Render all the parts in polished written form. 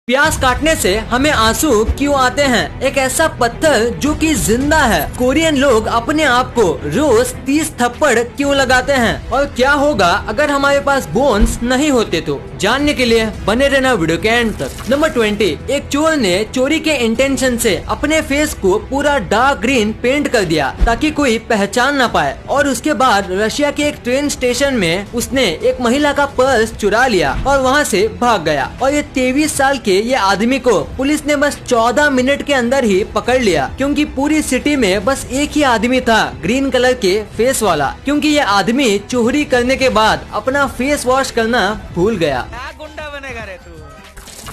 प्यास काटने से हमें आंसू क्यों आते हैं? एक ऐसा पत्थर जो कि जिंदा है। कोरियन लोग अपने आप को रोज 30 थप्पड़ क्यों लगाते हैं? और क्या होगा अगर हमारे पास बोन्स नहीं होते तो? जानने के लिए बने रहना वीडियो के एंड तक। नंबर 20, एक चोर ने चोरी के इंटेंशन से अपने फेस को पूरा डार्क ग्रीन पेंट कर दिया ताकि कोई पहचान न पाए, और उसके बाद रशिया के एक ट्रेन स्टेशन में उसने एक महिला का पर्स चुरा लिया और वहाँ से भाग गया। और ये 23 साल के ये आदमी को पुलिस ने बस 14 मिनट के अंदर ही पकड़ लिया, क्योंकि पूरी सिटी में बस एक ही आदमी था ग्रीन कलर के फेस वाला, क्योंकि ये आदमी चोरी करने के बाद अपना फेस वॉश करना भूल गया। क्या गुंडा बनेगा रे तू?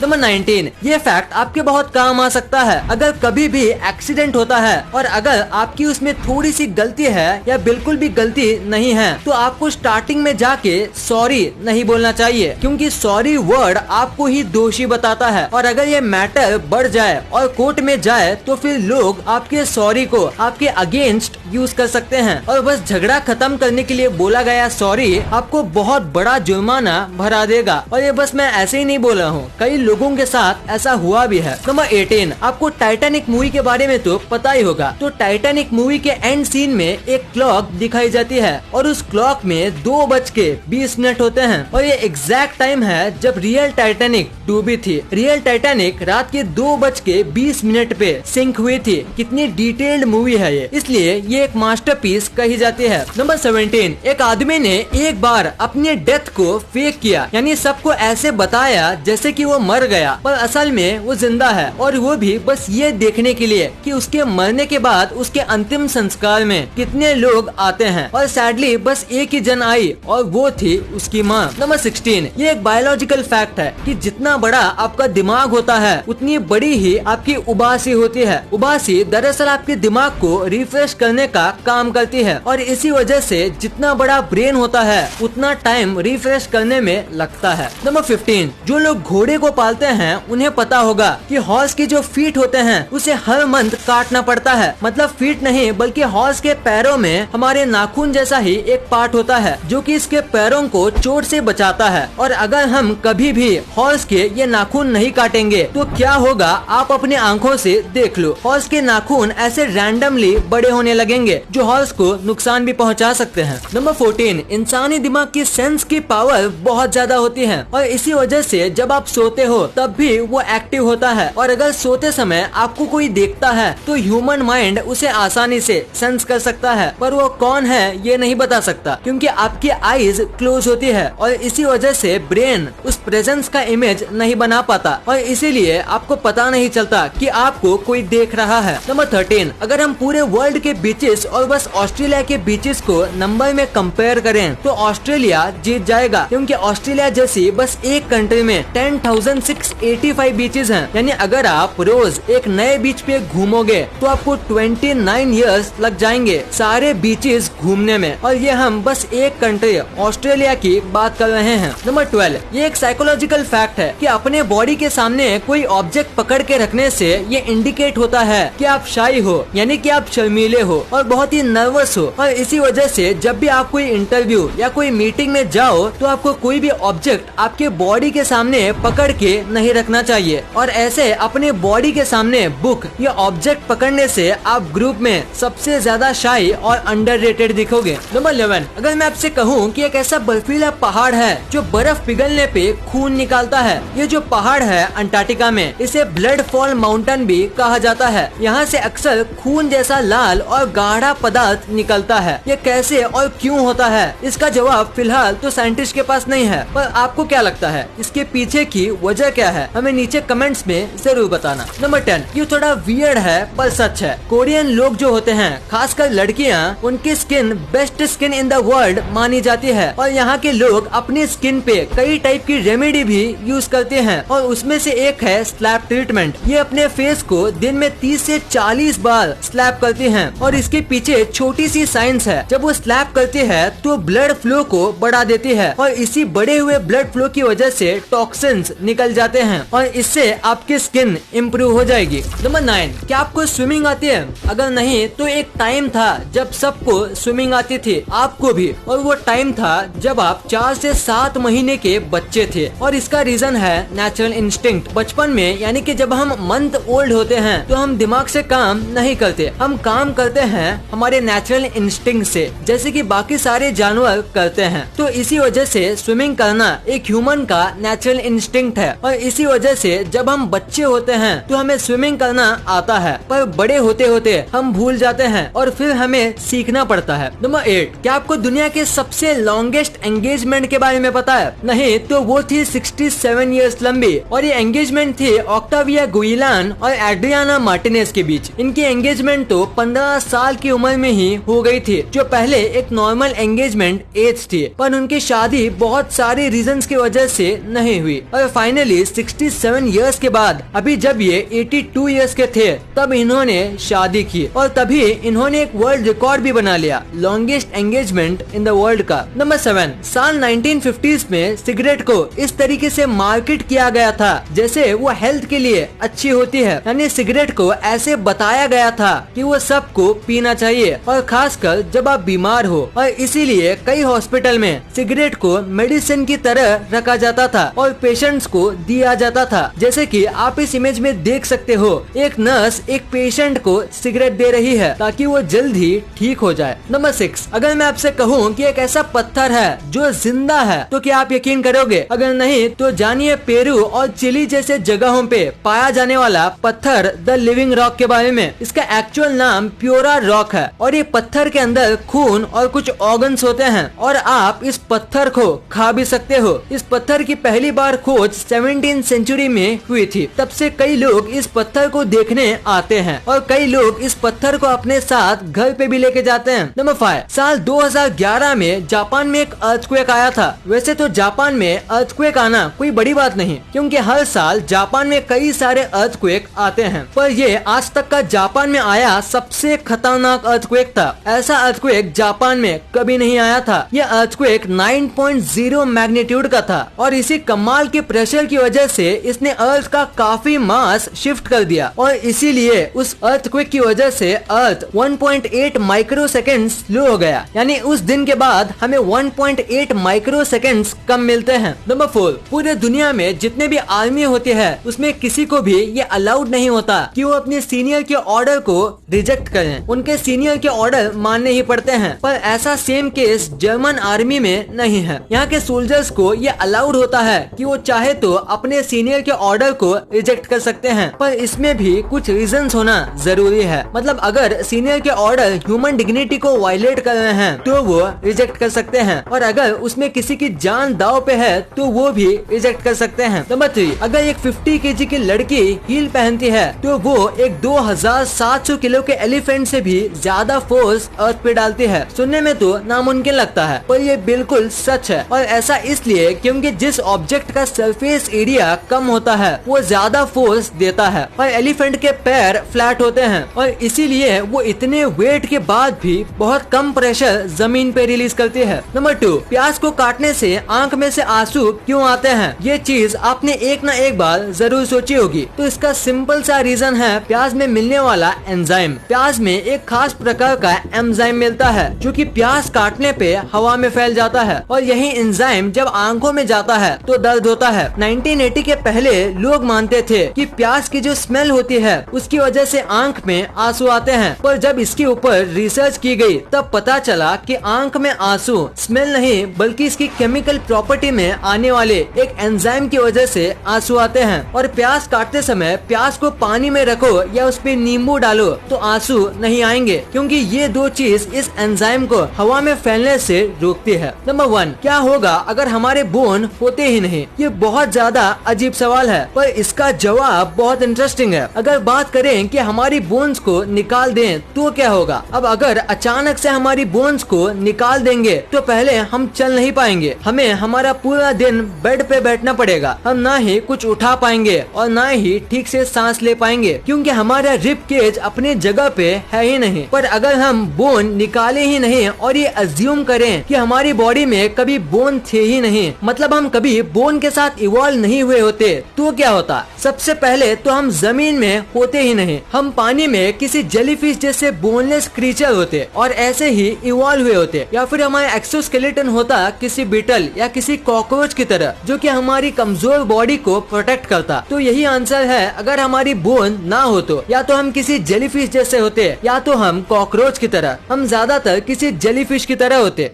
नंबर 19, ये फैक्ट आपके बहुत काम आ सकता है अगर कभी भी एक्सीडेंट होता है और अगर आपकी उसमें थोड़ी सी गलती है या बिल्कुल भी गलती नहीं है तो आपको स्टार्टिंग में जाके सॉरी नहीं बोलना चाहिए, क्योंकि सॉरी वर्ड आपको ही दोषी बताता है। और अगर ये मैटर बढ़ जाए और कोर्ट में जाए तो फिर लोग आपके सॉरी को आपके अगेंस्ट यूज कर सकते हैं, और बस झगड़ा खत्म करने के लिए बोला गया सॉरी आपको बहुत बड़ा जुर्माना भरा देगा। और ये बस मैं ऐसे ही नहीं बोल रहा हूँ, कई लोगों के साथ ऐसा हुआ भी है। नंबर 18, आपको टाइटैनिक मूवी के बारे में तो पता ही होगा। तो टाइटैनिक मूवी के एंड सीन में एक क्लॉक दिखाई जाती है और उस क्लॉक में 2:20 होते हैं, और ये एग्जैक्ट टाइम है जब रियल टाइटैनिक डूबी थी। रियल टाइटैनिक रात के 2:20 पे सिंक हुई थी। कितनी डिटेल्ड मूवी है ये, इसलिए ये एक मास्टरपीस कही जाती है। नंबर 17, एक आदमी ने एक बार अपने डेथ को फेक किया, यानी सबको ऐसे बताया जैसे कि वो मर गया, पर असल में वो जिंदा है, और वो भी बस ये देखने के लिए कि उसके मरने के बाद उसके अंतिम संस्कार में कितने लोग आते हैं। और सैडली बस एक ही जन आई और वो थी उसकी माँ। नंबर 16, ये एक बायोलॉजिकल फैक्ट है कि जितना बड़ा आपका दिमाग होता है उतनी बड़ी ही आपकी उबासी होती है। उबासी दरअसल आपके दिमाग को रिफ्रेश करने का काम करती है, और इसी वजह से जितना बड़ा ब्रेन होता है उतना टाइम रिफ्रेश करने में लगता है। नंबर 15, जो लोग घोड़े को पालते हैं उन्हें पता होगा कि हॉर्स के जो फीट होते हैं उसे हर मंथ काटना पड़ता है। मतलब फीट नहीं बल्कि हॉर्स के पैरों में हमारे नाखून जैसा ही एक पार्ट होता है जो कि इसके पैरों को चोट से बचाता है। और अगर हम कभी भी हॉर्स के ये नाखून नहीं काटेंगे तो क्या होगा आप अपने आंखों से देख लो, हॉर्स के नाखून ऐसे रैंडमली बड़े होने लगेंगे जो हॉर्स को नुकसान भी पहुंचा सकते हैं। नंबर 14, इंसानी दिमाग की सेंस की पावर बहुत ज्यादा होती है, और इसी वजह से जब आप सोते हो तब भी वो एक्टिव होता है। और अगर सोते समय आपको कोई देखता है तो ह्यूमन माइंड उसे आसानी से सेंस कर सकता है, पर वो कौन है ये नहीं बता सकता, क्योंकि आपकी आईज क्लोज होती है और इसी वजह से ब्रेन उस प्रेजेंस का इमेज नहीं बना पाता, और इसीलिए आपको पता नहीं चलता कि आपको कोई देख रहा है। नंबर 13, अगर हम पूरे वर्ल्ड के बीचेस और बस ऑस्ट्रेलिया के बीचेस को नंबर में कंपेयर करें तो ऑस्ट्रेलिया जीत जाएगा, क्योंकि ऑस्ट्रेलिया जैसी बस एक कंट्री में 10,685 बीचेस हैं। यानी अगर आप रोज एक नए बीच पे घूमोगे तो आपको 29 इयर्स लग जाएंगे सारे बीचेस घूमने में, और ये हम बस एक कंट्री ऑस्ट्रेलिया की बात कर रहे हैं। नंबर 12, ये एक साइकोलॉजिकल फैक्ट है कि अपने बॉडी के सामने कोई ऑब्जेक्ट पकड़ के रखने से ये इंडिकेट होता है कि आप शाई हो, यानी कि आप शर्मीले हो और बहुत ही नर्वस हो। और इसी वजह से जब भी आप कोई इंटरव्यू या कोई मीटिंग में जाओ तो आपको कोई भी ऑब्जेक्ट आपके बॉडी के सामने पकड़ के नहीं रखना चाहिए, और ऐसे अपने बॉडी के सामने बुक या ऑब्जेक्ट पकड़ने से आप ग्रुप में सबसे ज्यादा शाई और अंडररेटेड दिखोगे। नंबर 11, अगर मैं आपसे कहूँ कि एक ऐसा बर्फीला पहाड़ है जो बर्फ पिघलने पे खून निकालता है, ये जो पहाड़ है अंटार्कटिका में, इसे ब्लड फॉल माउंटेन भी कहा जाता है। यहाँ से अक्सर खून जैसा लाल और गाढ़ा पदार्थ निकलता है। ये कैसे और क्यों होता है, इसका जवाब फिलहाल तो साइंटिस्ट के पास नहीं है, पर आपको क्या लगता है इसके पीछे की वजह क्या है, हमें नीचे कमेंट्स में जरूर बताना। नंबर 10, ये थोड़ा वियर्ड है पर सच है। कोरियन लोग जो होते हैं, खासकर लड़कियां, उनकी skin best skin in the world मानी जाती है, और यहाँ के लोग अपनी स्किन पे कई टाइप की रेमेडी भी यूज करते हैं, और उसमें से एक है स्लैप ट्रीटमेंट। ये अपने फेस को दिन में 30 से 40 बार स्लैप करती हैं, और इसके इसके पीछे छोटी सी साइंस है। जब वो स्लैप करती है तो ब्लड फ्लो को बढ़ा देती है और इसी बढ़े हुए ब्लड फ्लो की वजह से टॉक्सिन्स निकल जाते हैं और इससे आपकी स्किन इम्प्रूव हो जाएगी। नंबर 9, क्या आपको स्विमिंग आती है? अगर नहीं तो एक टाइम था जब सबको स्विमिंग आती थी, आपको भी, और वो टाइम था जब आप 4 से 7 महीने के बच्चे थे और इसका रीजन है नेचुरल इंस्टिंक्ट। बचपन में यानी कि जब हम मंथ ओल्ड होते हैं तो हम दिमाग से काम नहीं करते, हम काम करते हैं हमारे नेचुरल इंस्टिंक्ट से, जैसे कि बाकी सारे जानवर करते हैं। तो इसी वजह से स्विमिंग करना एक ह्यूमन का नेचुरल इंस्टिंक्ट है और इसी वजह से जब हम बच्चे होते हैं तो हमें स्विमिंग करना आता है, पर बड़े होते होते हम भूल जाते हैं और फिर हमें सीखना पड़ता है। नंबर 8, क्या आपको दुनिया के सबसे लॉन्गेस्ट एंगेजमेंट के बारे में पता है? नहीं तो वो थी 67 इयर्स लंबी और ये एंगेजमेंट थी ऑक्टाविया गुइलान और एड्रियाना मार्टिनेज के बीच। इनकी एंगेजमेंट तो 15 साल की उम्र में ही हो गई थी, जो पहले एक नॉर्मल एंगेजमेंट एज थी, पर उनकी शादी बहुत सारे रीजंस की वजह से नहीं हुई और फाइनली 67 इयर्स के बाद अभी जब ये 82 इयर्स के थे तब इन्होंने शादी की और तभी इन्होंने एक वर्ल्ड रिकॉर्ड भी बना लिया, longest engagement in the world का। नंबर 7, साल 1950s में सिगरेट को इस तरीके से मार्केट किया गया था जैसे वो हेल्थ के लिए अच्छी होती है, यानी सिगरेट को ऐसे बताया गया था कि वो सबको पीना चाहिए और खासकर जब आप बीमार हो, और इसीलिए कई हॉस्पिटल में सिगरेट को मेडिसिन की तरह रखा जाता था और पेशेंट्स को दिया जाता था। जैसे कि आप इस इमेज में देख सकते हो, एक नर्स एक पेशेंट को सिगरेट दे रही है ताकि वो जल्द ही ठीक हो जाए। नंबर 6, अगर मैं आपसे कहूँ कि एक ऐसा पत्थर है जो जिंदा है तो क्या आप यकीन करोगे? अगर नहीं तो जानिए पेरू और चिली जैसे जगहों पे पाया जाने वाला पत्थर द लिविंग रॉक के बारे में। इसका एक्चुअल नाम प्योरा रॉक है और ये पत्थर के अंदर खून और कुछ ऑर्गन्स होते हैं और आप इस पत्थर को खा भी सकते हो। इस पत्थर की पहली बार खोज 17th सेंचुरी में हुई थी। तब से कई लोग इस पत्थर को देखने आते हैं और कई लोग इस पत्थर को अपने साथ घर पे भी लेके जाते हैं। नंबर 5, साल 2011 में जापान में एक अर्थक्वेक आया था। वैसे तो जापान में अर्थक्वेक आना कोई बड़ी बात नहीं, क्योंकि हर साल जापान में कई सारे अर्थक्वेक आते हैं, पर ये आज तक का जापान में आया सबसे खतरनाक अर्थक्वेक था। ऐसा अर्थक्वेक जापान में कभी नहीं आया था। यह अर्थक्वेक 9.0 मैग्नीट्यूड का था और इसी कमाल के प्रेशर की वजह से इसने अर्थ का काफी मास शिफ्ट कर दिया और इसीलिए उस अर्थक्वेक की वजह से अर्थ 1.8 माइक्रो सेकेंड स्लो हो गया, यानी उस दिन के बाद हमें 1.8 माइक्रो सेकेंड कम मिलते हैं। नंबर 4, पूरे दुनिया में जितने भी आर्मी होती है उसमें किसी को भी ये अलाउड नहीं होता कि वो अपने सीनियर के ऑर्डर को रिजेक्ट करें, उनके सीनियर के ऑर्डर मानने ही पड़ते हैं। पर ऐसा सेम केस जर्मन आर्मी में नहीं है। यहाँ के सोल्जर्स को ये अलाउड होता है कि वो चाहे तो अपने सीनियर के ऑर्डर को रिजेक्ट कर सकते हैं, पर इसमें भी कुछ रीजंस होना जरूरी है। मतलब अगर सीनियर के ऑर्डर ह्यूमन डिग्निटी को वायलेट कर रहे हैं तो वो रिजेक्ट कर सकते हैं और अगर उसमें किसी की जान दाव पे है तो वो भी रिजेक्ट कर सकते हैं। नंबर 3, अगर एक 50 kg की लड़की हील पहनती है तो वो एक 2700 किलो के एलिफेंट से भी ज्यादा फोर्स अर्थ पे डालती है। सुनने में तो नामुमकिन लगता है पर ये बिल्कुल सच है और ऐसा इसलिए क्योंकि जिस ऑब्जेक्ट का सरफेस एरिया कम होता है वो ज्यादा फोर्स देता है और एलिफेंट के पैर फ्लैट होते हैं और इसीलिए वो इतने वेट के बाद भी बहुत कम प्रेशर जमीन पे रिलीज करती है। नंबर 2, प्याज को काटने से आंख में से आंसू क्यों आते हैं? ये चीज आपने एक ना एक बार जरूर सोची होगी। तो इसका सिंपल सा रीजन है प्याज में मिलने वाला एंजाइम। प्याज में एक खास प्रकार का एंजाइम मिलता है जो कि प्याज काटने पे हवा में फैल जाता है और यही एंजाइम जब आंखों में जाता है तो दर्द होता है। 1980 के पहले लोग मानते थे कि प्याज की जो स्मेल होती है उसकी वजह से आंख में आंसू आते हैं, पर जब इसके ऊपर रिसर्च की गई तब पता चला कि आंख में आंसू स्मेल नहीं बल्कि इसकी केमिकल प्रॉपर्टी में आने वाले एक एंजाइम की वजह से आंसू आते हैं। और प्याज काटते समय प्याज को पानी में रखो या उस पे नींबू डालो तो आंसू नहीं आएंगे, क्योंकि ये दो चीज इस एंजाइम को हवा में फैलने से रोकती है। नंबर 1, क्या होगा अगर हमारे बोन होते ही नहीं? ये बहुत ज्यादा अजीब सवाल है पर इसका जवाब बहुत इंटरेस्टिंग है। अगर बात करें कि हमारी बोन्स को निकाल दें तो क्या होगा? अब अगर अचानक से हमारी बोन्स को निकाल देंगे तो पहले हम चल नहीं पाएंगे, हमें हमारा पूरा दिन बेड पे बैठना पड़ेगा, हम ना ही कुछ उठा पाएंगे और ना ही ठीक से सांस ले पाएंगे, क्योंकि हमारा रिब केज अपने जगह पे है ही नहीं। पर अगर हम बोन निकाले ही नहीं और ये अज्यूम करें कि हमारी बॉडी में कभी बोन थे ही नहीं, मतलब हम कभी बोन के साथ इवॉल्व नहीं हुए होते, तो क्या होता? सबसे पहले तो हम जमीन में होते ही नहीं, हम पानी में किसी जेलीफिश जैसे बोनलेस क्रीचर होते और ऐसे ही इवॉल्व हुए होते, या फिर हमारा एक्सोस्केलेटन होता किसी बीटल या किसी कॉकरोच की तरह जो कि हमारी कमजोर बॉडी को प्रोटेक्ट करता। तो यही आंसर है, अगर हमारी बोन ना हो तो या तो हम किसी जेलीफिश जैसे होते या तो हम कॉकरोच की तरह, हम ज्यादातर किसी जेलीफिश की तरह होते।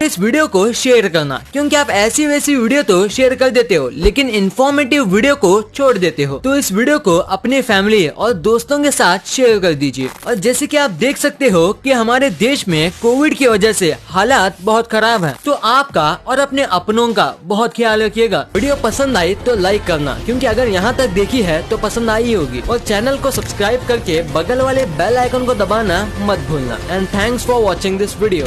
इस वीडियो को शेयर करना, क्योंकि आप ऐसी वैसी वीडियो तो शेयर कर देते हो लेकिन इन्फॉर्मेटिव वीडियो को छोड़ देते हो। तो इस वीडियो को अपने फैमिली और दोस्तों के साथ शेयर कर दीजिए। और जैसे कि आप देख सकते हो कि हमारे देश में कोविड की वजह से हालात बहुत खराब है, तो आपका और अपने अपनों का बहुत ख्याल रखिएगा। वीडियो पसंद आई तो लाइक करना, क्योंकि अगर यहाँ तक देखी है तो पसंद आई होगी, और चैनल को सब्सक्राइब करके बगल वाले बेल आइकन को दबाना मत भूलना। And thanks for watching this video.